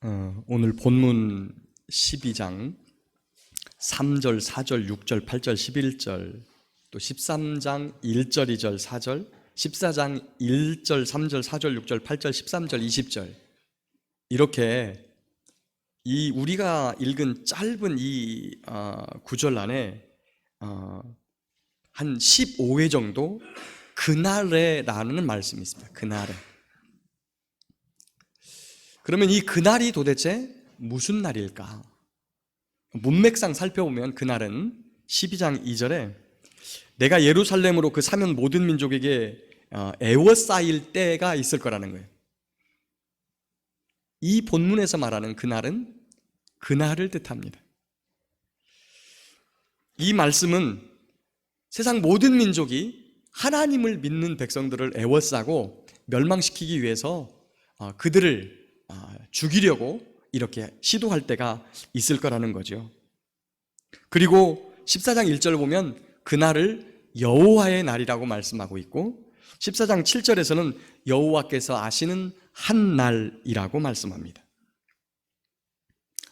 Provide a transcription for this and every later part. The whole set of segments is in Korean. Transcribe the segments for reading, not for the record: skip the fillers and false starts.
오늘 본문 12장 3절, 4절, 6절, 8절, 11절, 또 13장 1절, 2절, 4절, 14장 1절, 3절, 4절, 6절, 8절, 13절, 20절 이렇게 이 우리가 읽은 짧은 이 구절 안에 한 15회 정도 그날에라는 말씀이 있습니다. 그날에. 그러면 이 그날이 도대체 무슨 날일까? 문맥상 살펴보면 그날은 12장 2절에 내가 예루살렘으로 그 사면 모든 민족에게 애워싸일 때가 있을 거라는 거예요. 이 본문에서 말하는 그날은 그날을 뜻합니다. 이 말씀은 세상 모든 민족이 하나님을 믿는 백성들을 애워싸고 멸망시키기 위해서 그들을 죽이려고 이렇게 시도할 때가 있을 거라는 거죠. 그리고 14장 1절 보면 그날을 여호와의 날이라고 말씀하고 있고 14장 7절에서는 여호와께서 아시는 한 날이라고 말씀합니다.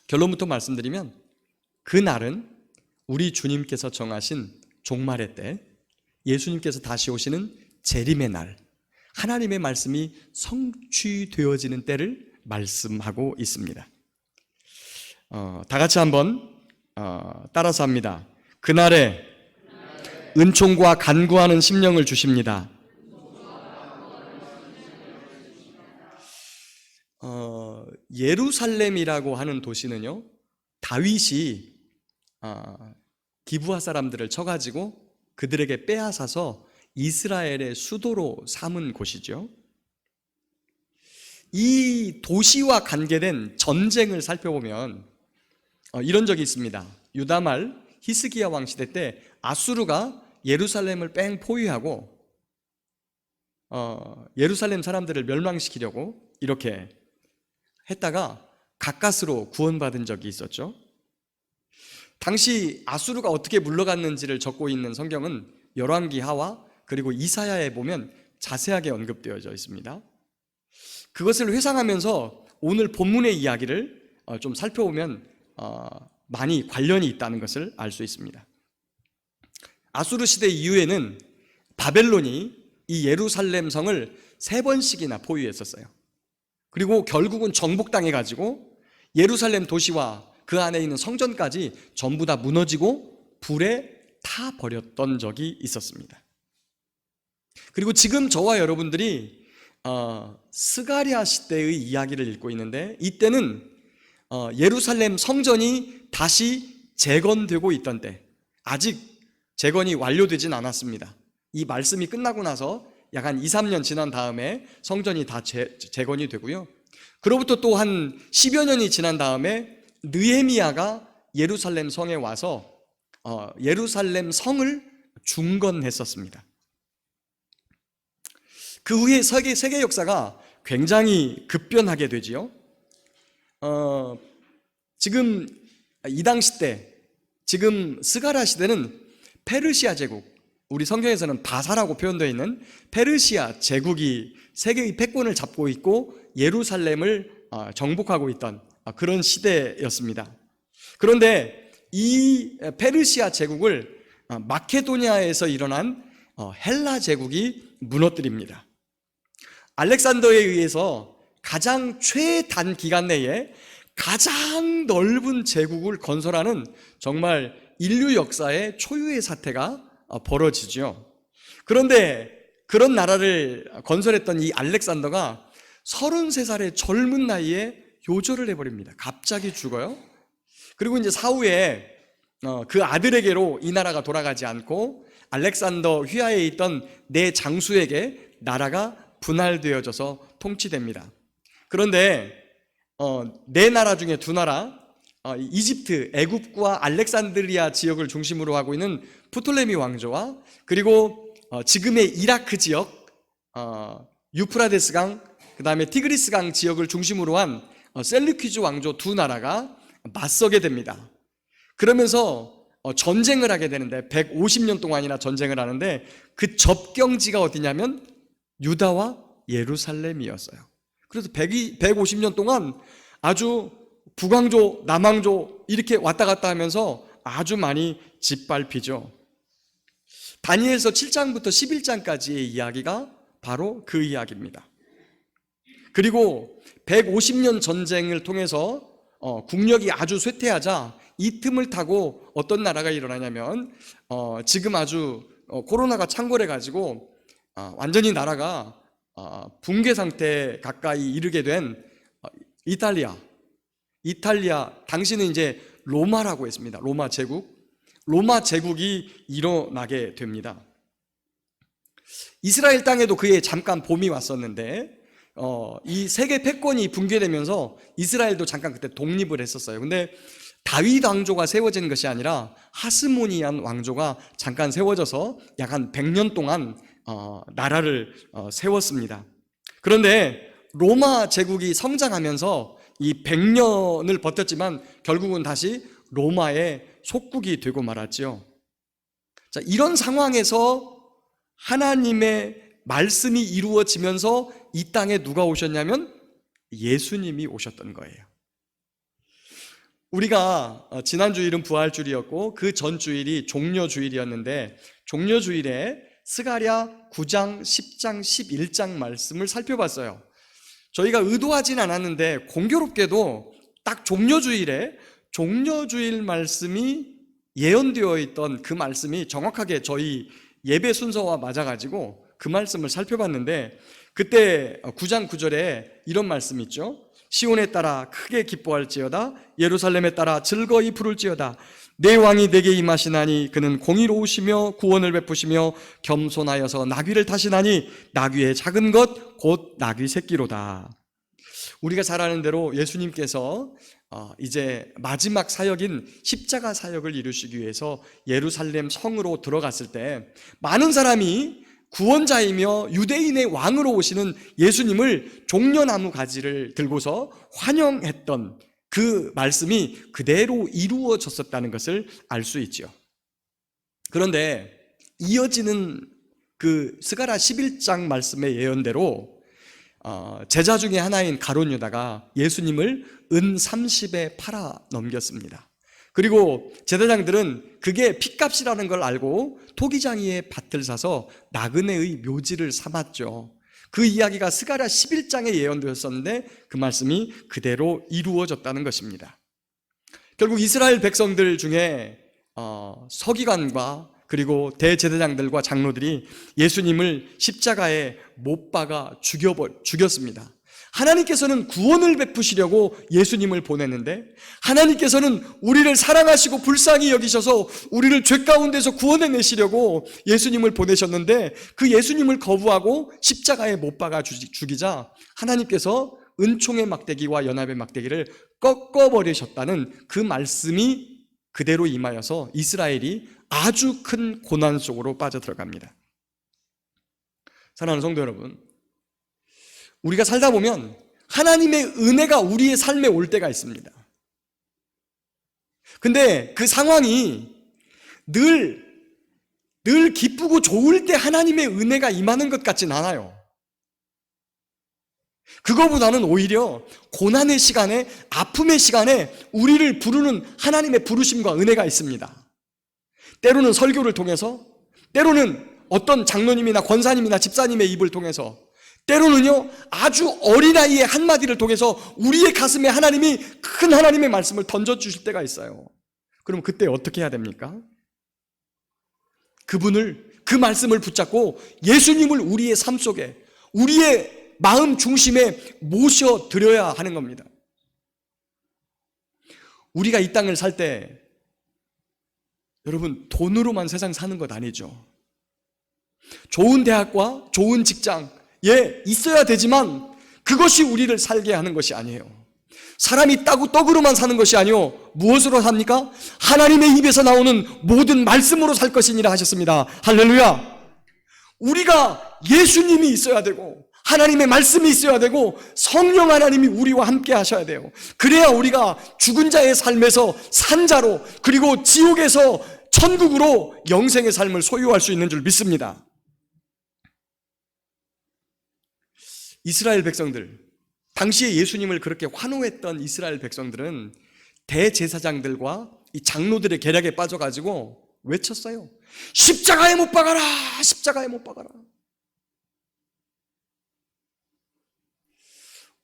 결론부터 말씀드리면 그날은 우리 주님께서 정하신 종말의 때, 예수님께서 다시 오시는 재림의 날, 하나님의 말씀이 성취되어지는 때를 말씀하고 있습니다. 다 같이 한번 따라서 합니다. 그날에 은총과 간구하는 심령을 주십니다. 예루살렘이라고 하는 도시는요, 다윗이 기브아 사람들을 쳐가지고 그들에게 빼앗아서 이스라엘의 수도로 삼은 곳이죠. 이 도시와 관계된 전쟁을 살펴보면 이런 적이 있습니다. 유다 말 히스기야 왕 시대 때 아수르가 예루살렘을 뺑 포위하고 예루살렘 사람들을 멸망시키려고 이렇게 했다가 가까스로 구원받은 적이 있었죠. 당시 아수르가 어떻게 물러갔는지를 적고 있는 성경은 열왕기하와 그리고 이사야에 보면 자세하게 언급되어져 있습니다. 그것을 회상하면서 오늘 본문의 이야기를 좀 살펴보면 많이 관련이 있다는 것을 알 수 있습니다. 아수르 시대 이후에는 바벨론이 이 예루살렘 성을 3번씩이나 포위했었어요. 그리고 결국은 정복당해가지고 예루살렘 도시와 그 안에 있는 성전까지 전부 다 무너지고 불에 타버렸던 적이 있었습니다. 그리고 지금 저와 여러분들이 스가랴 시대의 이야기를 읽고 있는데 이때는 예루살렘 성전이 다시 재건되고 있던 때, 아직 재건이 완료되진 않았습니다. 이 말씀이 끝나고 나서 약 한 2, 3년 지난 다음에 성전이 다 재건이 되고요. 그로부터 또 한 10여 년이 지난 다음에 느헤미야가 예루살렘 성에 와서 예루살렘 성을 중건했었습니다. 그 후에 세계 역사가 굉장히 급변하게 되지요. 지금 이 당시 때, 지금 스가랴 시대는 페르시아 제국, 우리 성경에서는 바사라고 표현되어 있는 페르시아 제국이 세계의 패권을 잡고 있고 예루살렘을 정복하고 있던 그런 시대였습니다. 그런데 이 페르시아 제국을 마케도니아에서 일어난 헬라 제국이 무너뜨립니다. 알렉산더에 의해서 가장 최단 기간 내에 가장 넓은 제국을 건설하는 정말 인류 역사의 초유의 사태가 벌어지죠. 그런데 그런 나라를 건설했던 이 알렉산더가 33살의 젊은 나이에 요절을 해버립니다. 갑자기 죽어요. 그리고 이제 사후에 그 아들에게로 이 나라가 돌아가지 않고 알렉산더 휘하에 있던 네 장수에게 나라가 분할되어져서 통치됩니다. 그런데 네 나라 중에 두 나라, 이집트, 애굽과 알렉산드리아 지역을 중심으로 하고 있는 프톨레미 왕조와 그리고 지금의 이라크 지역, 유프라데스 강, 그 다음에 티그리스 강 지역을 중심으로 한 셀루키즈 왕조 두 나라가 맞서게 됩니다. 그러면서 전쟁을 하게 되는데 150년 동안이나 전쟁을 하는데 그 접경지가 어디냐면 유다와 예루살렘이었어요. 그래서 150년 동안 아주 북왕조, 남왕조 이렇게 왔다 갔다 하면서 아주 많이 짓밟히죠. 다니엘서 7장부터 11장까지의 이야기가 바로 그 이야기입니다. 그리고 150년 전쟁을 통해서 국력이 아주 쇠퇴하자 이 틈을 타고 어떤 나라가 일어나냐면 지금 아주 코로나가 창궐해가지고 완전히 나라가 붕괴 상태 가까이 이르게 된 이탈리아 당시는 이제 로마라고 했습니다. 로마 제국이 일어나게 됩니다. 이스라엘 땅에도 그해 잠깐 봄이 왔었는데 이 세계 패권이 붕괴되면서 이스라엘도 잠깐 그때 독립을 했었어요. 근데 다윗 왕조가 세워진 것이 아니라 하스모니안 왕조가 잠깐 세워져서 약 한 100년 동안 나라를 세웠습니다. 그런데 로마 제국이 성장하면서 이 100년을 버텼지만 결국은 다시 로마의 속국이 되고 말았지요. 자, 이런 상황에서 하나님의 말씀이 이루어지면서 이 땅에 누가 오셨냐면 예수님이 오셨던 거예요. 우리가 지난 주일은 부활주일이었고 그 전 주일이 종려주일이었는데 종려주일에 스가랴 9장, 10장, 11장 말씀을 살펴봤어요. 저희가 의도하진 않았는데 공교롭게도 딱 종려주일에 종려주일 말씀이 예언되어 있던 그 말씀이 정확하게 저희 예배 순서와 맞아가지고 그 말씀을 살펴봤는데 그때 9장 9절에 이런 말씀이 있죠. 시온에 따라 크게 기뻐할지어다 예루살렘에 따라 즐거이 부를지어다 내 왕이 내게 임하시나니 그는 공의로우시며 구원을 베푸시며 겸손하여서 나귀를 타시나니 나귀의 작은 것 곧 나귀 새끼로다. 우리가 잘 아는 대로 예수님께서 이제 마지막 사역인 십자가 사역을 이루시기 위해서 예루살렘 성으로 들어갔을 때 많은 사람이 구원자이며 유대인의 왕으로 오시는 예수님을 종려나무 가지를 들고서 환영했던 그 말씀이 그대로 이루어졌었다는 것을 알 수 있죠. 그런데 이어지는 그 스가랴 11장 말씀의 예언대로 제자 중에 하나인 가룟 유다가 예수님을 은 30에 팔아 넘겼습니다. 그리고 제사장들은 그게 핏값이라는 걸 알고 토기장이의 밭을 사서 나그네의 묘지를 삼았죠. 그 이야기가 스가랴 11장에 예언되었었는데 그 말씀이 그대로 이루어졌다는 것입니다. 결국 이스라엘 백성들 중에 서기관과 그리고 대제사장들과 장로들이 예수님을 십자가에 못 박아 죽였습니다. 하나님께서는 구원을 베푸시려고 예수님을 보냈는데 하나님께서는 우리를 사랑하시고 불쌍히 여기셔서 우리를 죄 가운데서 구원해내시려고 예수님을 보내셨는데 그 예수님을 거부하고 십자가에 못 박아 죽이자 하나님께서 은총의 막대기와 연합의 막대기를 꺾어버리셨다는 그 말씀이 그대로 임하여서 이스라엘이 아주 큰 고난 속으로 빠져들어갑니다. 사랑하는 성도 여러분, 우리가 살다 보면 하나님의 은혜가 우리의 삶에 올 때가 있습니다. 근데 그 상황이 늘 기쁘고 좋을 때 하나님의 은혜가 임하는 것 같진 않아요. 그거보다는 오히려 고난의 시간에, 아픔의 시간에 우리를 부르는 하나님의 부르심과 은혜가 있습니다. 때로는 설교를 통해서, 때로는 어떤 장로님이나 권사님이나 집사님의 입을 통해서, 때로는요 아주 어린아이의 한마디를 통해서 우리의 가슴에 하나님이 큰 하나님의 말씀을 던져주실 때가 있어요. 그럼 그때 어떻게 해야 됩니까? 그 말씀을 붙잡고 예수님을 우리의 삶 속에, 우리의 마음 중심에 모셔드려야 하는 겁니다. 우리가 이 땅을 살 때 여러분 돈으로만 세상 사는 것 아니죠. 좋은 대학과 좋은 직장 있어야 되지만 그것이 우리를 살게 하는 것이 아니에요. 사람이 떡으로만 사는 것이 아니요 무엇으로 삽니까? 하나님의 입에서 나오는 모든 말씀으로 살 것이니라 하셨습니다. 할렐루야. 우리가 예수님이 있어야 되고 하나님의 말씀이 있어야 되고 성령 하나님이 우리와 함께 하셔야 돼요. 그래야 우리가 죽은 자의 삶에서 산자로, 그리고 지옥에서 천국으로 영생의 삶을 소유할 수 있는 줄 믿습니다. 이스라엘 백성들 당시에 예수님을 그렇게 환호했던 이스라엘 백성들은 대제사장들과 이 장로들의 계략에 빠져가지고 외쳤어요. 십자가에 못 박아라! 십자가에 못 박아라!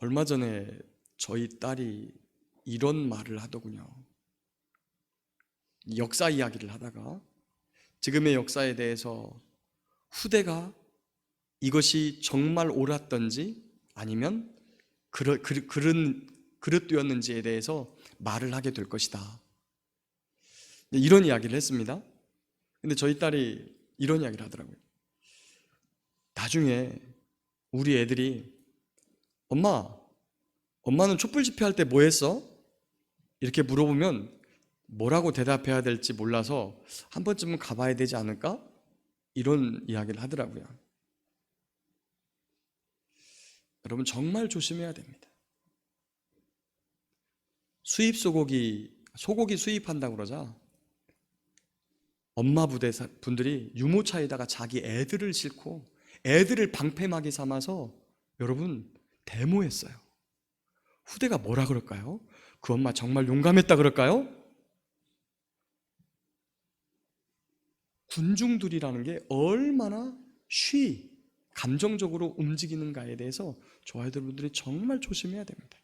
얼마 전에 저희 딸이 이런 말을 하더군요. 역사 이야기를 하다가 지금의 역사에 대해서 후대가 이것이 정말 옳았던지 아니면 그릇되었는지에 대해서 말을 하게 될 것이다, 이런 이야기를 했습니다. 근데 저희 딸이 이런 이야기를 하더라고요. 나중에 우리 애들이 엄마는 촛불 집회할 때 뭐 했어? 이렇게 물어보면 뭐라고 대답해야 될지 몰라서 한 번쯤은 가봐야 되지 않을까? 이런 이야기를 하더라고요. 여러분, 정말 조심해야 됩니다. 소고기 수입한다고 그러자 엄마 부대 분들이 유모차에다가 자기 애들을 싣고 애들을 방패막이 삼아서 여러분 데모했어요. 후대가 뭐라 그럴까요? 그 엄마 정말 용감했다 그럴까요? 군중들이라는 게 얼마나 감정적으로 움직이는가에 대해서 저와 여러분들이 정말 조심해야 됩니다.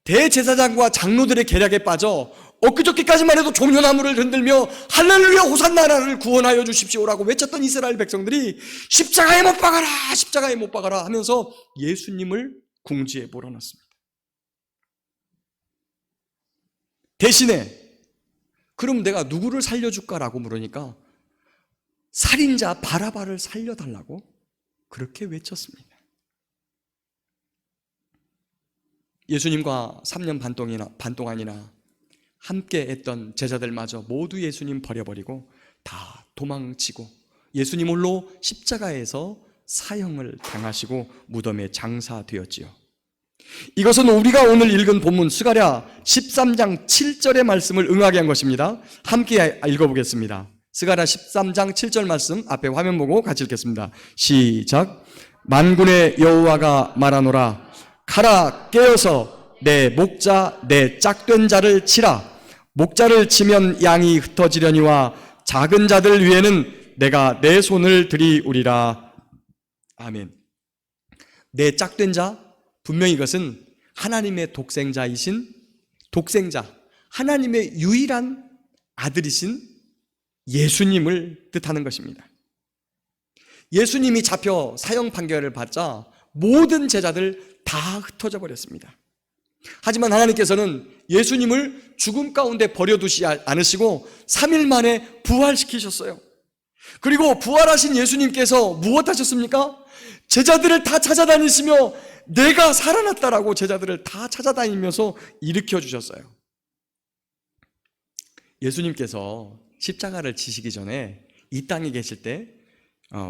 대제사장과 장로들의 계략에 빠져 엊그저께까지만 해도 종려나무를 흔들며 할렐루야 호산나를 구원하여 주십시오라고 외쳤던 이스라엘 백성들이 십자가에 못 박아라, 십자가에 못 박아라 하면서 예수님을 궁지에 몰아넣습니다. 대신에 그럼 내가 누구를 살려줄까라고 물으니까 살인자 바라바를 살려달라고 그렇게 외쳤습니다. 예수님과 3년 반 동안이나 함께 했던 제자들마저 모두 예수님 버려버리고 다 도망치고 예수님 홀로 십자가에서 사형을 당하시고 무덤에 장사되었지요. 이것은 우리가 오늘 읽은 본문 스가랴 13장 7절의 말씀을 응하게 한 것입니다. 함께 읽어보겠습니다. 스가랴 13장 7절 말씀 앞에 화면 보고 같이 읽겠습니다. 시작. 만군의 여호와가 말하노라. 가라, 깨어서 내 목자 내 짝된 자를 치라. 목자를 치면 양이 흩어지려니와 작은 자들 위에는 내가 내 손을 들이우리라. 아멘. 내 짝된 자, 분명히 이것은 하나님의 독생자이신 독생자, 하나님의 유일한 아들이신 예수님을 뜻하는 것입니다. 예수님이 잡혀 사형 판결을 받자 모든 제자들 다 흩어져 버렸습니다. 하지만 하나님께서는 예수님을 죽음 가운데 버려두지 않으시고 3일 만에 부활시키셨어요. 그리고 부활하신 예수님께서 무엇 하셨습니까? 제자들을 다 찾아다니시며 내가 살아났다라고 제자들을 다 찾아다니면서 일으켜 주셨어요. 예수님께서 십자가를 지시기 전에 이 땅에 계실 때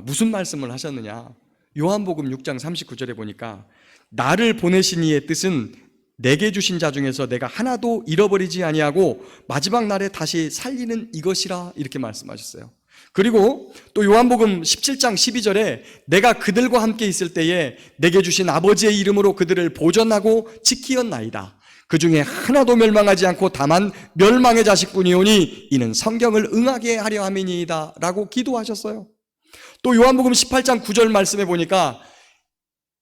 무슨 말씀을 하셨느냐? 요한복음 6장 39절에 보니까 나를 보내신 이의 뜻은 내게 주신 자 중에서 내가 하나도 잃어버리지 아니하고 마지막 날에 다시 살리는 이것이라, 이렇게 말씀하셨어요. 그리고 또 요한복음 17장 12절에 내가 그들과 함께 있을 때에 내게 주신 아버지의 이름으로 그들을 보존하고 지키었나이다. 그 중에 하나도 멸망하지 않고 다만 멸망의 자식뿐이오니 이는 성경을 응하게 하려 함이니이다 라고 기도하셨어요. 또 요한복음 18장 9절 말씀에 보니까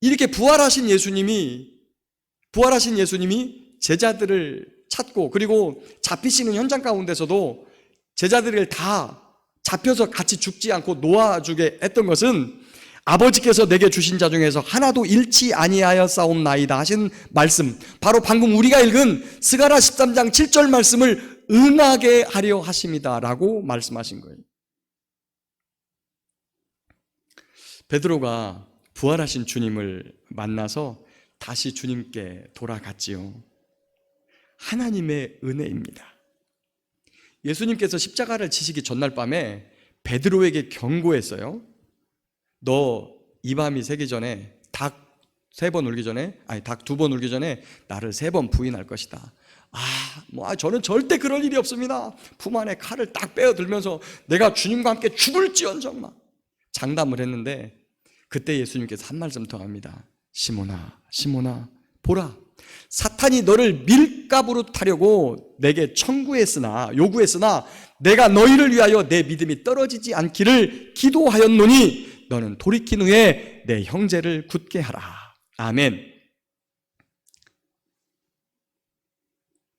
이렇게 부활하신 예수님이 제자들을 찾고 그리고 잡히시는 현장 가운데서도 제자들을 다 잡혀서 같이 죽지 않고 놓아주게 했던 것은 아버지께서 내게 주신 자 중에서 하나도 잃지 아니하였사옵나이다 하신 말씀, 바로 방금 우리가 읽은 스가랴 13장 7절 말씀을 응하게 하려 하심이다 라고 말씀하신 거예요. 베드로가 부활하신 주님을 만나서 다시 주님께 돌아갔지요. 하나님의 은혜입니다. 예수님께서 십자가를 지시기 전날 밤에 베드로에게 경고했어요. 너 이 밤이 새기 전에 닭 2번 울기 전에 나를 3번 부인할 것이다. 저는 절대 그럴 일이 없습니다. 품 안에 칼을 딱 빼어 들면서 내가 주님과 함께 죽을지언정 막 장담을 했는데, 그때 예수님께서 한 말씀 더 합니다. 시몬아, 시몬아, 보라, 사탄이 너를 밀가부로 타려고 내게 요구했으나 내가 너희를 위하여 내 믿음이 떨어지지 않기를 기도하였노니 너는 돌이킨 후에 내 형제를 굳게 하라. 아멘.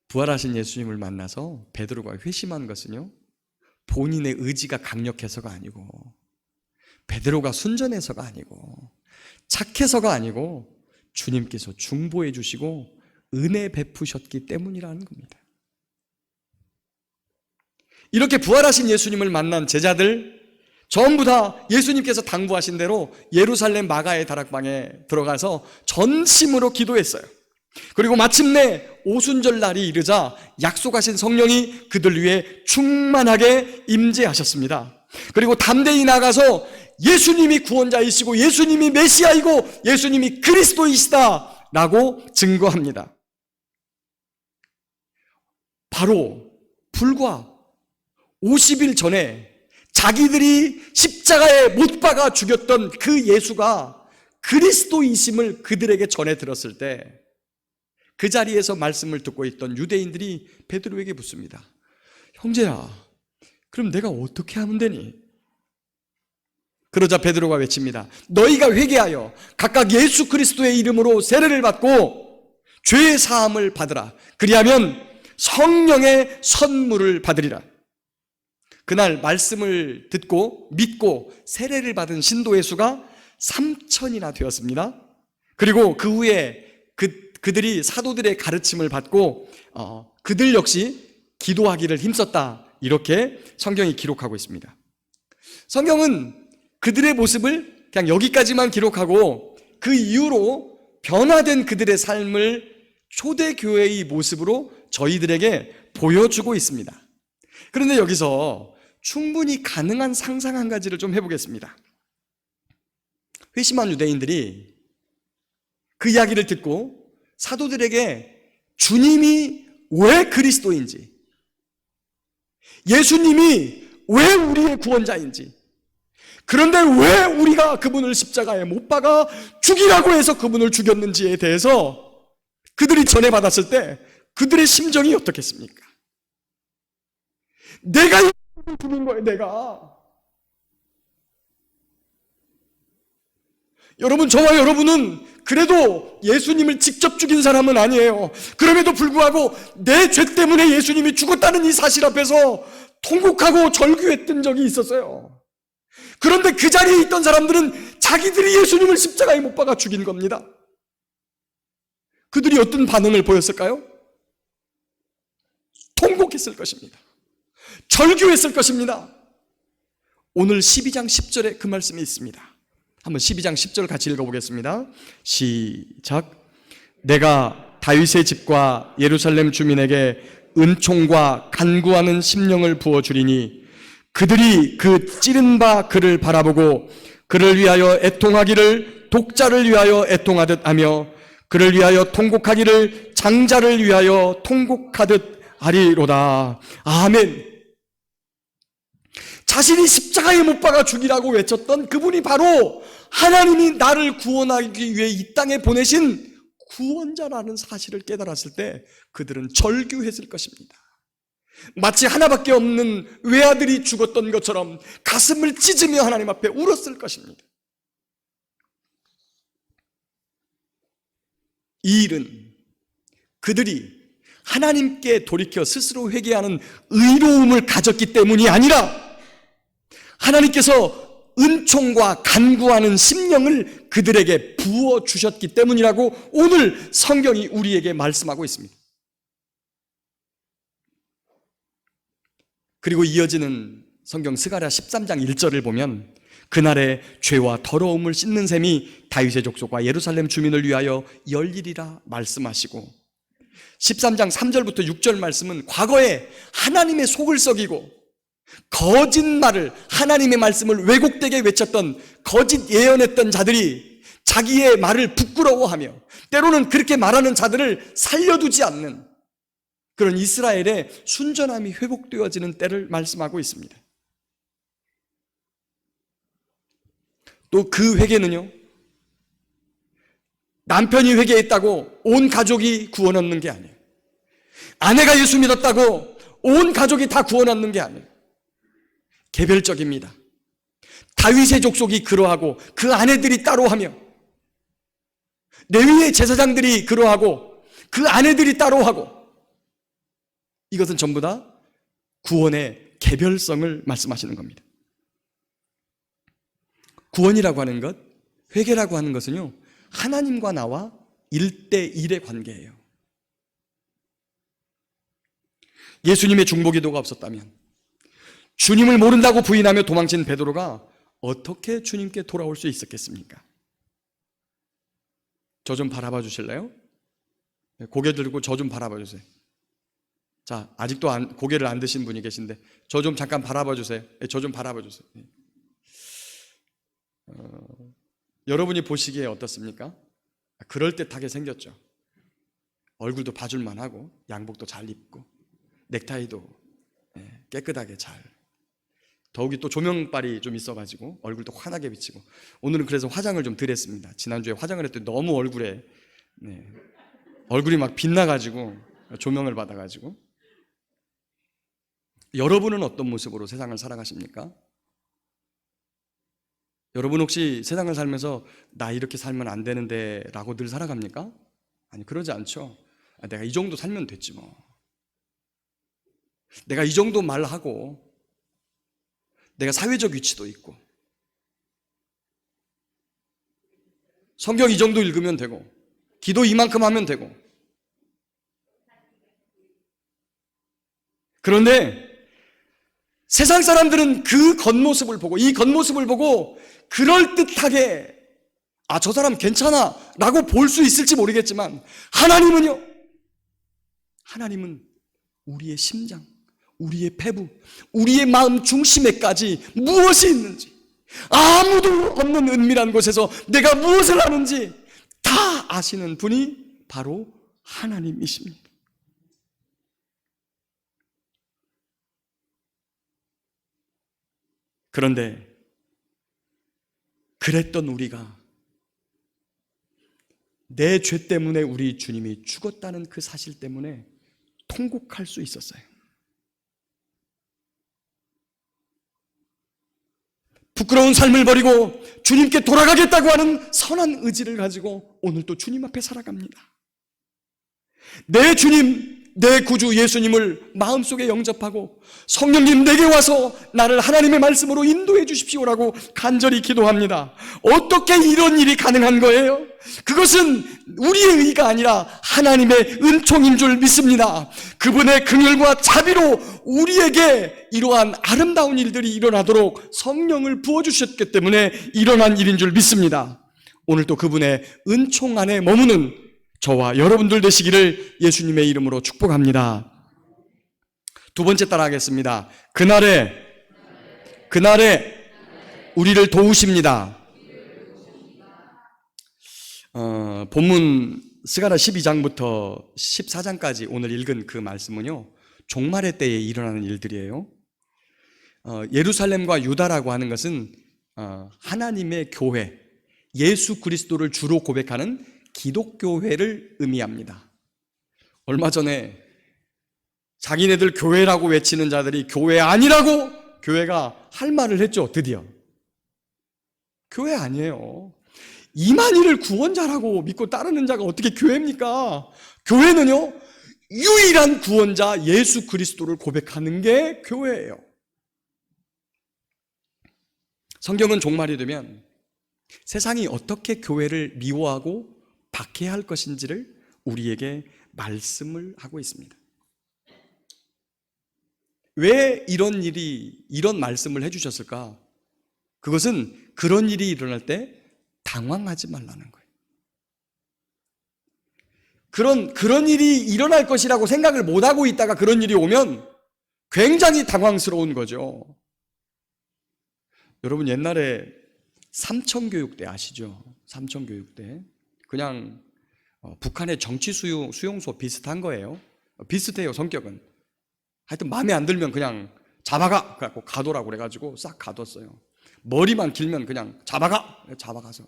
부활하신 예수님을 만나서 베드로가 회심한 것은요, 본인의 의지가 강력해서가 아니고, 베드로가 순전해서가 아니고, 착해서가 아니고, 주님께서 중보해 주시고 은혜 베푸셨기 때문이라는 겁니다. 이렇게 부활하신 예수님을 만난 제자들 전부 다 예수님께서 당부하신 대로 예루살렘 마가의 다락방에 들어가서 전심으로 기도했어요. 그리고 마침내 오순절 날이 이르자 약속하신 성령이 그들 위해 충만하게 임재하셨습니다. 그리고 담대히 나가서 예수님이 구원자이시고 예수님이 메시아이고 예수님이 그리스도이시다 라고 증거합니다. 바로 불과 50일 전에 자기들이 십자가에 못 박아 죽였던 그 예수가 그리스도이심을 그들에게 전해 들었을 때 그 자리에서 말씀을 듣고 있던 유대인들이 베드로에게 묻습니다. 형제야, 그럼 내가 어떻게 하면 되니? 그러자 베드로가 외칩니다. 너희가 회개하여 각각 예수 그리스도의 이름으로 세례를 받고 죄의 사함을 받으라. 그리하면 성령의 선물을 받으리라. 그날 말씀을 듣고 믿고 세례를 받은 신도의 수가 3,000이나 되었습니다. 그리고 그 후에 그들이 사도들의 가르침을 받고 그들 역시 기도하기를 힘썼다. 이렇게 성경이 기록하고 있습니다. 성경은 그들의 모습을 그냥 여기까지만 기록하고 그 이후로 변화된 그들의 삶을 초대교회의 모습으로 저희들에게 보여주고 있습니다. 그런데 여기서 충분히 가능한 상상 한 가지를 좀 해보겠습니다. 회심한 유대인들이 그 이야기를 듣고 사도들에게 주님이 왜 그리스도인지, 예수님이 왜 우리의 구원자인지, 그런데 왜 우리가 그분을 십자가에 못 박아 죽이라고 해서 그분을 죽였는지에 대해서 그들이 전해받았을 때 그들의 심정이 어떻겠습니까? 내가 죽인 거예요, 내가. 여러분, 저와 여러분은 그래도 예수님을 직접 죽인 사람은 아니에요. 그럼에도 불구하고 내 죄 때문에 예수님이 죽었다는 이 사실 앞에서 통곡하고 절규했던 적이 있었어요. 그런데 그 자리에 있던 사람들은 자기들이 예수님을 십자가에 못 박아 죽인 겁니다. 그들이 어떤 반응을 보였을까요? 통곡했을 것입니다. 절규했을 것입니다. 오늘 12장 10절에 그 말씀이 있습니다. 한번 12장 10절 같이 읽어보겠습니다. 시작. 내가 다윗의 집과 예루살렘 주민에게 은총과 간구하는 심령을 부어주리니 그들이 그 찌른 바 그를 바라보고 그를 위하여 애통하기를 독자를 위하여 애통하듯 하며 그를 위하여 통곡하기를 장자를 위하여 통곡하듯 하리로다. 아멘. 자신이 십자가에 못 박아 죽이라고 외쳤던 그분이 바로 하나님이 나를 구원하기 위해 이 땅에 보내신 구원자라는 사실을 깨달았을 때 그들은 절규했을 것입니다. 마치 하나밖에 없는 외아들이 죽었던 것처럼 가슴을 찢으며 하나님 앞에 울었을 것입니다. 이 일은 그들이 하나님께 돌이켜 스스로 회개하는 의로움을 가졌기 때문이 아니라 하나님께서 은총과 간구하는 심령을 그들에게 부어주셨기 때문이라고 오늘 성경이 우리에게 말씀하고 있습니다. 그리고 이어지는 성경 스가랴 13장 1절을 보면 그날에 죄와 더러움을 씻는 셈이 다윗의 족속과 예루살렘 주민을 위하여 열리리라 말씀하시고 13장 3절부터 6절 말씀은 과거에 하나님의 속을 썩이고 거짓말을 하나님의 말씀을 왜곡되게 외쳤던 거짓 예언했던 자들이 자기의 말을 부끄러워하며 때로는 그렇게 말하는 자들을 살려두지 않는 그런 이스라엘의 순전함이 회복되어지는 때를 말씀하고 있습니다. 또 그 회개는요, 남편이 회개했다고 온 가족이 구원 얻는 게 아니에요. 아내가 예수 믿었다고 온 가족이 다 구원 얻는 게 아니에요. 개별적입니다. 다윗의 족속이 그러하고 그 아내들이 따로 하며, 레위의 제사장들이 그러하고 그 아내들이 따로 하고, 이것은 전부 다 구원의 개별성을 말씀하시는 겁니다. 구원이라고 하는 것, 회개라고 하는 것은요, 하나님과 나와 1대1의 관계예요. 예수님의 중보기도가 없었다면, 주님을 모른다고 부인하며 도망친 베드로가 어떻게 주님께 돌아올 수 있었겠습니까? 저 좀 바라봐 주실래요? 고개 들고 저 좀 바라봐 주세요. 자, 아직도 고개를 안 드신 분이 계신데 저 좀 잠깐 바라봐 주세요. 저 좀 바라봐 주세요. 여러분이 보시기에 어떻습니까? 그럴듯하게 생겼죠. 얼굴도 봐줄만 하고, 양복도 잘 입고, 넥타이도 깨끗하게 잘, 더욱이 또 조명빨이 좀 있어가지고 얼굴도 환하게 비치고, 오늘은 그래서 화장을 좀 덜 했습니다. 지난주에 화장을 했더니 너무 얼굴이 막 빛나가지고, 조명을 받아가지고. 여러분은 어떤 모습으로 세상을 살아가십니까? 여러분 혹시 세상을 살면서 나 이렇게 살면 안 되는데 라고 늘 살아갑니까? 아니, 그러지 않죠. 내가 이 정도 살면 됐지 뭐. 내가 이 정도 말하고, 내가 사회적 위치도 있고, 성경 이 정도 읽으면 되고, 기도 이만큼 하면 되고. 그런데 세상 사람들은 그 겉모습을 보고, 이 겉모습을 보고 그럴듯하게 저 사람 괜찮아 라고 볼 수 있을지 모르겠지만, 하나님은요, 하나님은 우리의 심장, 우리의 폐부, 우리의 마음 중심에까지 무엇이 있는지, 아무도 없는 은밀한 곳에서 내가 무엇을 하는지 다 아시는 분이 바로 하나님이십니다. 그런데 그랬던 우리가 내 죄 때문에 우리 주님이 죽었다는 그 사실 때문에 통곡할 수 있었어요. 부끄러운 삶을 버리고 주님께 돌아가겠다고 하는 선한 의지를 가지고 오늘 또 주님 앞에 살아갑니다. 내 주님, 내 구주 예수님을 마음속에 영접하고, 성령님 내게 와서 나를 하나님의 말씀으로 인도해 주십시오라고 간절히 기도합니다. 어떻게 이런 일이 가능한 거예요? 그것은 우리의 의가 아니라 하나님의 은총인 줄 믿습니다. 그분의 긍휼과 자비로 우리에게 이러한 아름다운 일들이 일어나도록 성령을 부어주셨기 때문에 일어난 일인 줄 믿습니다. 오늘 또 그분의 은총 안에 머무는 저와 여러분들 되시기를 예수님의 이름으로 축복합니다. 두 번째 따라하겠습니다. 그날에 우리를 도우십니다. 본문 스가랴 12장부터 14장까지 오늘 읽은 그 말씀은요, 종말의 때에 일어나는 일들이에요. 예루살렘과 유다라고 하는 것은 하나님의 교회, 예수 그리스도를 주로 고백하는 기독교회를 의미합니다. 얼마 전에 자기네들 교회라고 외치는 자들이 교회 아니라고 교회가 할 말을 했죠. 드디어 교회 아니에요. 이만희를 구원자라고 믿고 따르는 자가 어떻게 교회입니까? 교회는요, 유일한 구원자 예수 그리스도를 고백하는 게 교회예요. 성경은 종말이 되면 세상이 어떻게 교회를 미워하고 박해할 것인지를 우리에게 말씀을 하고 있습니다. 왜 이런 말씀을 해주셨을까? 그것은 그런 일이 일어날 때 당황하지 말라는 거예요. 그런 일이 일어날 것이라고 생각을 못하고 있다가 그런 일이 오면 굉장히 당황스러운 거죠. 여러분 옛날에 삼천교육대 아시죠? 삼천교육대. 그냥 북한의 정치 수용소 비슷한 거예요. 비슷해요, 성격은. 하여튼 마음에 안 들면 그냥 잡아가! 그래갖고 가둬라고 그래가지고 싹 가뒀어요. 머리만 길면 그냥 잡아가서.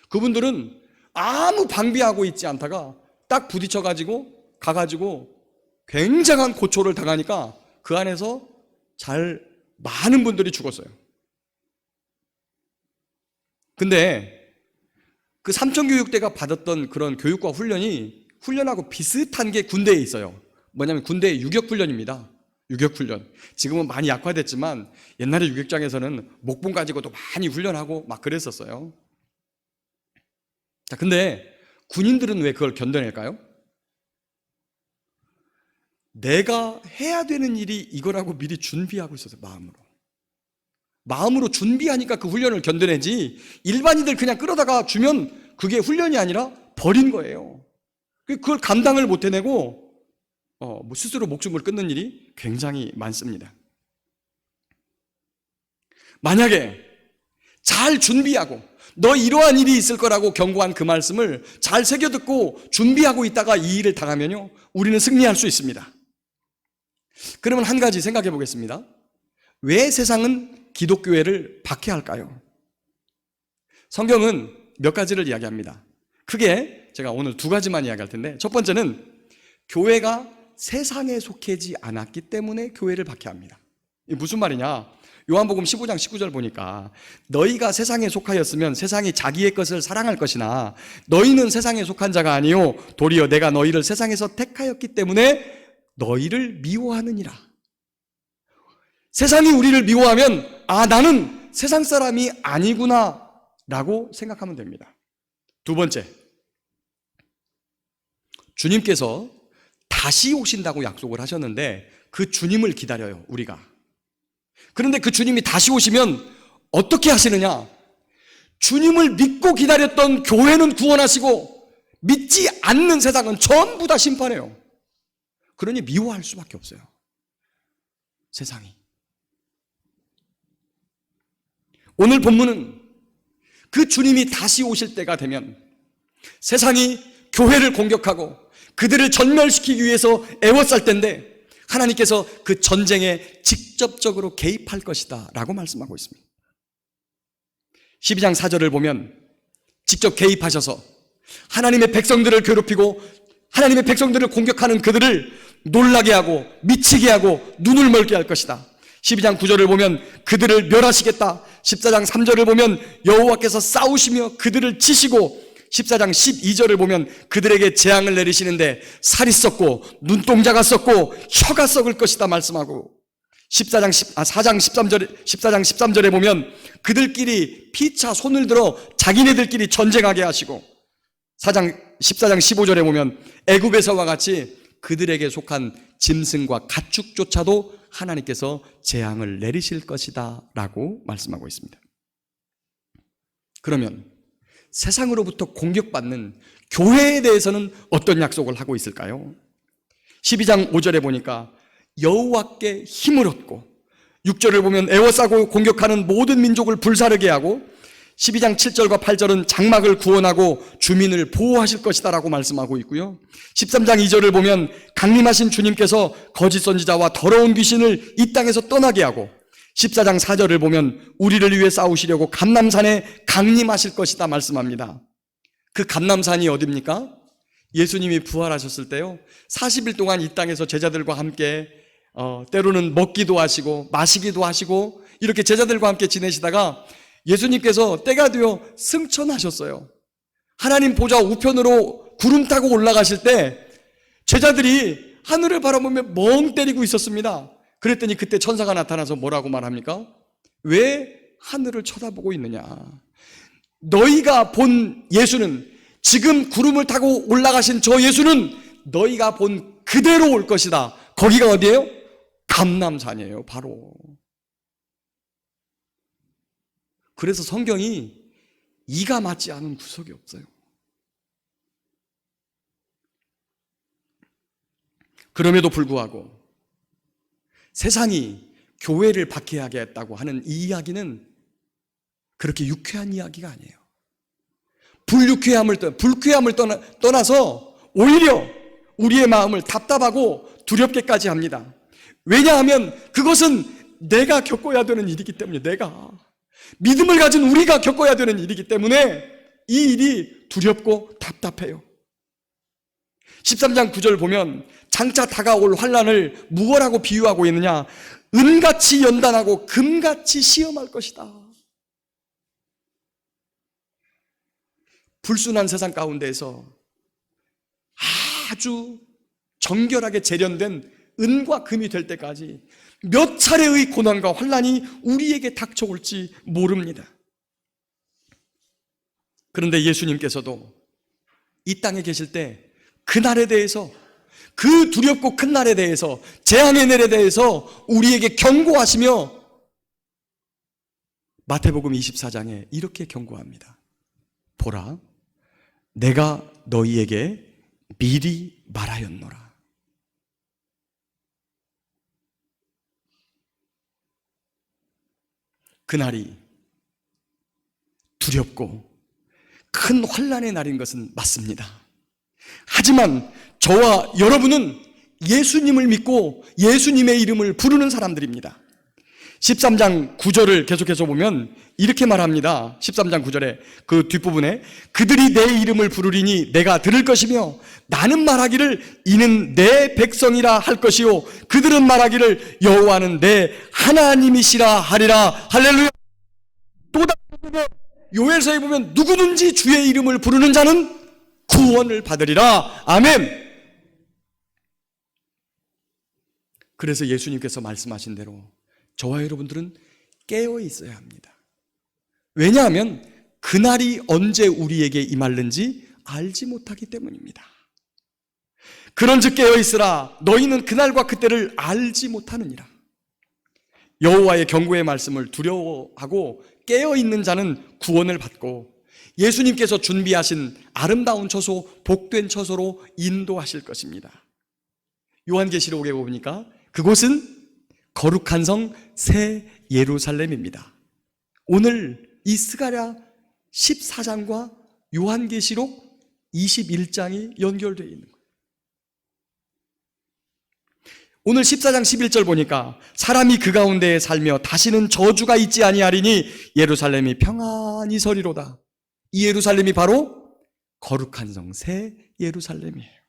그분들은 아무 방비하고 있지 않다가 딱 부딪혀가지고 가가지고 굉장한 고초를 당하니까 그 안에서 많은 분들이 죽었어요. 근데 그 삼천교육대가 받았던 그런 교육과 훈련하고 비슷한 게 군대에 있어요. 뭐냐면 군대의 유격훈련입니다. 유격훈련. 지금은 많이 약화됐지만 옛날에 유격장에서는 목봉 가지고도 많이 훈련하고 막 그랬었어요. 자, 근데 군인들은 왜 그걸 견뎌낼까요? 내가 해야 되는 일이 이거라고 미리 준비하고 있었어요. 마음으로 준비하니까 그 훈련을 견뎌내지, 일반인들 그냥 끌어다가 주면 그게 훈련이 아니라 버린 거예요. 그걸 감당을 못 해내고 스스로 목숨을 끊는 일이 굉장히 많습니다. 만약에 잘 준비하고 너 이러한 일이 있을 거라고 경고한 그 말씀을 잘 새겨듣고 준비하고 있다가 이 일을 당하면요, 우리는 승리할 수 있습니다. 그러면 한 가지 생각해 보겠습니다. 왜 세상은 기독교회를 박해할까요? 성경은 몇 가지를 이야기합니다. 크게 제가 오늘 두 가지만 이야기할 텐데, 첫 번째는 교회가 세상에 속하지 않았기 때문에 교회를 박해합니다. 이게 무슨 말이냐? 요한복음 15장 19절 보니까 너희가 세상에 속하였으면 세상이 자기의 것을 사랑할 것이나 너희는 세상에 속한 자가 아니요 도리어 내가 너희를 세상에서 택하였기 때문에 너희를 미워하느니라. 세상이 우리를 미워하면 나는 세상 사람이 아니구나 라고 생각하면 됩니다. 두 번째, 주님께서 다시 오신다고 약속을 하셨는데 그 주님을 기다려요, 우리가. 그런데 그 주님이 다시 오시면 어떻게 하시느냐? 주님을 믿고 기다렸던 교회는 구원하시고 믿지 않는 세상은 전부 다 심판해요. 그러니 미워할 수밖에 없어요, 세상이. 오늘 본문은 그 주님이 다시 오실 때가 되면 세상이 교회를 공격하고 그들을 전멸시키기 위해서 애워쌀 텐데 하나님께서 그 전쟁에 직접적으로 개입할 것이다 라고 말씀하고 있습니다. 12장 4절을 보면 직접 개입하셔서 하나님의 백성들을 괴롭히고 하나님의 백성들을 공격하는 그들을 놀라게 하고 미치게 하고 눈을 멀게 할 것이다. 12장 9절을 보면 그들을 멸하시겠다. 14장 3절을 보면 여호와께서 싸우시며 그들을 치시고 14장 12절을 보면 그들에게 재앙을 내리시는데 살이 썩고 눈동자가 썩고 혀가 썩을 것이다 말씀하고 14장 13절에 보면 그들끼리 피차 손을 들어 자기네들끼리 전쟁하게 하시고 14장 15절에 보면 애굽에서와 같이 그들에게 속한 짐승과 가축조차도 하나님께서 재앙을 내리실 것이다 라고 말씀하고 있습니다. 그러면 세상으로부터 공격받는 교회에 대해서는 어떤 약속을 하고 있을까요? 12장 5절에 보니까 여호와께 힘을 얻고 6절을 보면 애워싸고 공격하는 모든 민족을 불사르게 하고 12장 7절과 8절은 장막을 구원하고 주민을 보호하실 것이다 라고 말씀하고 있고요. 13장 2절을 보면 강림하신 주님께서 거짓 선지자와 더러운 귀신을 이 땅에서 떠나게 하고 14장 4절을 보면 우리를 위해 싸우시려고 감람산에 강림하실 것이다 말씀합니다. 그 감람산이 어디입니까? 예수님이 부활하셨을 때요 40일 동안 이 땅에서 제자들과 함께 때로는 먹기도 하시고 마시기도 하시고 이렇게 제자들과 함께 지내시다가 예수님께서 때가 되어 승천하셨어요. 하나님 보좌 우편으로 구름 타고 올라가실 때 제자들이 하늘을 바라보며 멍 때리고 있었습니다. 그랬더니 그때 천사가 나타나서 뭐라고 말합니까? 왜 하늘을 쳐다보고 있느냐? 너희가 본 예수는, 지금 구름을 타고 올라가신 저 예수는 너희가 본 그대로 올 것이다. 거기가 어디예요? 감람산이에요, 바로. 그래서 성경이 이가 맞지 않은 구석이 없어요. 그럼에도 불구하고 세상이 교회를 박해하게 했다고 하는 이 이야기는 그렇게 유쾌한 이야기가 아니에요. 불쾌함을 떠나서 오히려 우리의 마음을 답답하고 두렵게까지 합니다. 왜냐하면 그것은 내가 겪어야 되는 일이기 때문에 믿음을 가진 우리가 겪어야 되는 일이기 때문에 이 일이 두렵고 답답해요. 13장 9절 보면 장차 다가올 환난을 무엇라고 비유하고 있느냐? 은같이 연단하고 금같이 시험할 것이다. 불순한 세상 가운데에서 아주 정결하게 재련된 은과 금이 될 때까지 몇 차례의 고난과 환난이 우리에게 닥쳐올지 모릅니다. 그런데 예수님께서도 이 땅에 계실 때 그날에 대해서, 그 두렵고 큰 날에 대해서, 재앙의 날에 대해서 우리에게 경고하시며 마태복음 24장에 이렇게 경고합니다. 보라, 내가 너희에게 미리 말하였노라. 그날이 두렵고 큰 환난의 날인 것은 맞습니다. 하지만 저와 여러분은 예수님을 믿고 예수님의 이름을 부르는 사람들입니다. 13장 9절을 계속해서 보면 이렇게 말합니다. 13장 9절에 그 뒷부분에 그들이 내 이름을 부르리니 내가 들을 것이며 나는 말하기를 이는 내 백성이라 할 것이요 그들은 말하기를 여호와는 내 하나님이시라 하리라. 할렐루야. 또 다른 요엘서에 보면 누구든지 주의 이름을 부르는 자는 구원을 받으리라. 아멘. 그래서 예수님께서 말씀하신 대로 저와 여러분들은 깨어 있어야 합니다. 왜냐하면 그날이 언제 우리에게 임할는지 알지 못하기 때문입니다. 그런즉 깨어 있으라. 너희는 그날과 그때를 알지 못하느니라. 여호와의 경고의 말씀을 두려워하고 깨어 있는 자는 구원을 받고 예수님께서 준비하신 아름다운 처소, 복된 처소로 인도하실 것입니다. 요한계시록에 보니까 그곳은 거룩한 성 새 예루살렘입니다. 오늘 이 스가랴 14장과 요한계시록 21장이 연결되어 있는 거예요. 오늘 14장 11절 보니까 사람이 그 가운데에 살며 다시는 저주가 있지 아니하리니 예루살렘이 평안히 서리로다. 이 예루살렘이 바로 거룩한 성 새 예루살렘이에요.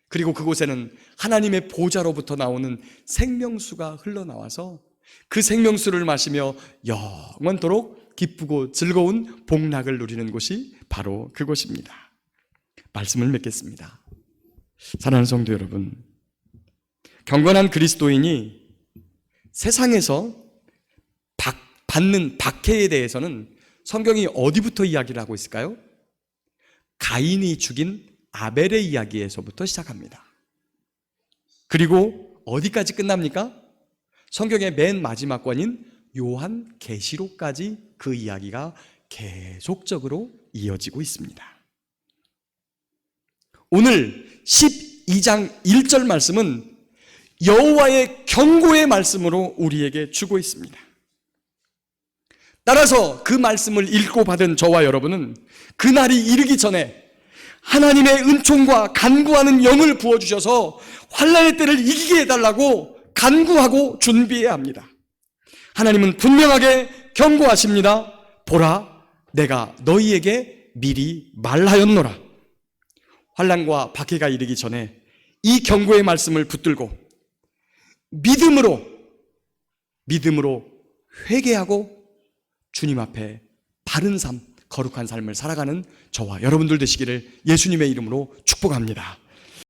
그리고 그곳에는 하나님의 보좌로부터 나오는 생명수가 흘러나와서 그 생명수를 마시며 영원토록 기쁘고 즐거운 복락을 누리는 곳이 바로 그곳입니다. 말씀을 맺겠습니다. 사랑하는 성도 여러분, 경건한 그리스도인이 세상에서 받는 박해에 대해서는 성경이 어디부터 이야기를 하고 있을까요? 가인이 죽인 아벨의 이야기에서부터 시작합니다. 그리고 어디까지 끝납니까? 성경의 맨 마지막 권인 요한계시록까지 그 이야기가 계속적으로 이어지고 있습니다. 오늘 12장 1절 말씀은 여호와의 경고의 말씀으로 우리에게 주고 있습니다. 따라서 그 말씀을 읽고 받은 저와 여러분은 그날이 이르기 전에 하나님의 은총과 간구하는 영을 부어주셔서 환난의 때를 이기게 해달라고 간구하고 준비해야 합니다. 하나님은 분명하게 경고하십니다. 보라, 내가 너희에게 미리 말하였노라. 환난과 박해가 이르기 전에 이 경고의 말씀을 붙들고 믿음으로 회개하고 주님 앞에 바른 삶, 거룩한 삶을 살아가는 저와 여러분들 되시기를 예수님의 이름으로 축복합니다.